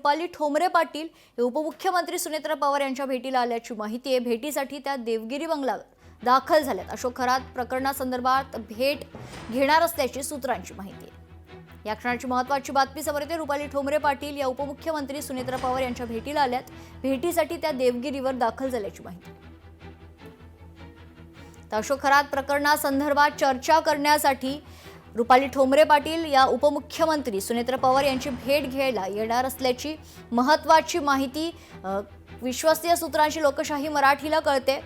रुपाली ठोंबरे पाटील हे उपमुख्यमंत्री सुनेत्रा पवार यांच्या भेटीला आल्याची माहिती आहे। भेटीसाठी त्या देवगिरी बंगल्यावर दाखल झाल्यात। अशोक खरात प्रकरणासंदर्भात भेट घेणार असल्याची सूत्रांची माहिती आहे। या क्षणाची महत्त्वाची बातमी समोर येते। रुपाली ठोंबरे पाटील या उपमुख्यमंत्री सुनेत्रा पवार यांच्या भेटीला आल्यात। भेटीसाठी त्या देवगिरीवर दाखल झाल्याची माहिती आहे। अशोक खरात प्रकरणासंदर्भात चर्चा करण्यासाठी रुपाली ठोंबरे पाटील या उपमुख्यमंत्री सुनेत्रा पवार यांची भेट घ्यायला येणार असल्याची महत्त्वाची माहिती विश्वसनीय सूत्रांची लोकशाही मराठीला कळते।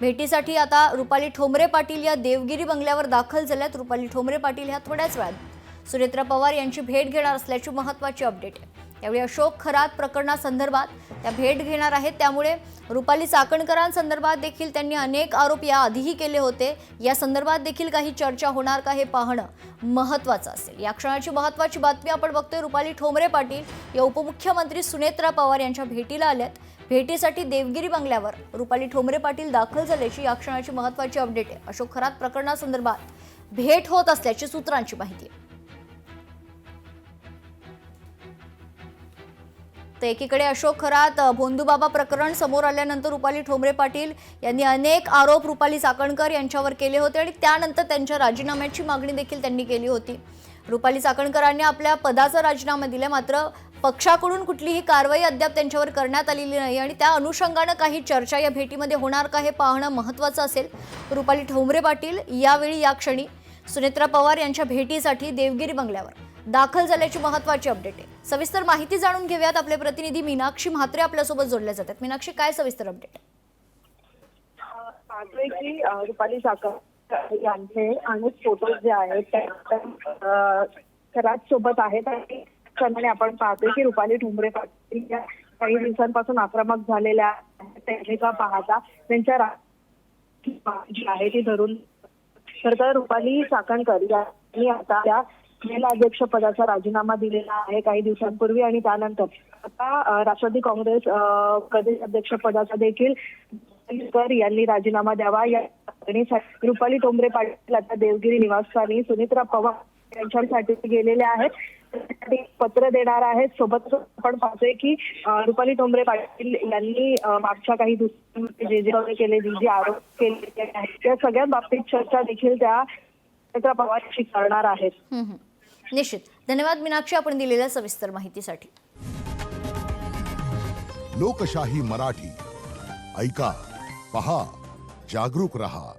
भेटीसाठी आता रुपाली ठोंबरे पाटील या देवगिरी बंगल्यावर दाखल झाल्यात। रुपाली ठोंबरे पाटील ह्या थोड्याच वेळात सुनेत्रा पवार यांची भेट घेणार असल्याची महत्त्वाची अपडेट आहे। यावेळी अशोक खरात प्रकरणासंदर्भात त्या भेट घेणार आहेत। त्यामुळे रुपाली चाकणकरांसंदर्भात देखील त्यांनी अनेक आरोप याआधीही केले होते। या संदर्भात देखील काही चर्चा होणार का हे पाहणं महत्त्वाचं असेल। या क्षणाची महत्त्वाची बातमी आपण बघतोय। रुपाली ठोंबरे पाटील या उपमुख्यमंत्री सुनेत्रा पवार यांच्या भेटीला आल्यात। भेटीसाठी देवगिरी बंगल्यावर रुपाली ठोंबरे पाटील दाखल झाल्याची या क्षणाची महत्त्वाची अपडेट आहे। अशोक खरात प्रकरणासंदर्भात भेट होत असल्याची सूत्रांची माहिती आहे। एकीकडे अशोक खरात भोंदूबाबा प्रकरण समोर आल्यानंतर रुपाली ठोंबरे पाटील यांनी अनेक आरोप रुपाली चाकणकर यांच्यावर केले होते आणि त्यानंतर त्यांच्या राजीनाम्याची मागणी देखील त्यांनी केली होती। रुपाली चाकणकरांनी आपल्या पदाचा राजीनामा दिला, मात्र पक्षाकडून कुठलीही कारवाई अद्याप त्यांच्यावर करण्यात आलेली नाही आणि त्या अनुषंगाने काही चर्चा या भेटीमध्ये होणार का हे पाहणं महत्त्वाचं असेल। रुपाली ठोंबरे पाटील यावेळी या क्षणी सुनेत्रा पवार यांच्या भेटीसाठी देवगिरी बंगल्यावर दाखल झाल्याची महत्त्वाची अपडेट आहे। सविस्तर माहिती जाणून घेऊयात। आपले प्रतिनिधी मीनाक्षी म्हात्रे आपल्यासोबत जोडल्या जातात। मीनाक्षी, काय सविस्तर अपडेट आहे? रुपाली चाकणकर यांचे अनेक फोटोज जे आहेत खरात सोबत आहेत आणि त्याप्रमाणे आपण पाहतोय की रुपाली ठोंबरे पाटील या काही दिवसांपासून आक्रमक झालेल्या त्यांचा पाहता त्यांच्या जी आहे ती धरून तर रुपाली चाकणकर यांनी आता त्या महिला अध्यक्ष पदाचा राजीनामा दिलेला आहे काही दिवसांपूर्वी आणि त्यानंतर आता राष्ट्रवादी काँग्रेस प्रदेश अध्यक्ष पदाचा देखील यांनी राजीनामा द्यावा या मागणीसाठी रुपाली ठोंबरे पाटील आता देवगिरी निवासस्थानी सुनेत्रा पवार यांच्यासाठी गेलेले आहेत। पत्र देणार आहेत। सोबतच आपण पाहतोय की रुपाली ठोंबरे पाटील यांनी मागच्या काही दिवसांमध्ये जे केले जे आरोप केले आहेत त्या सगळ्या बाबतीत चर्चा देखील त्या सुनेत्रा पवारशी करणार आहेत। निश्चित। धन्यवाद मीनाक्षी, आपण दिलेल्या सविस्तर माहितीसाठी। लोकशाही मराठी ऐका, पहा, जागरूक रहा।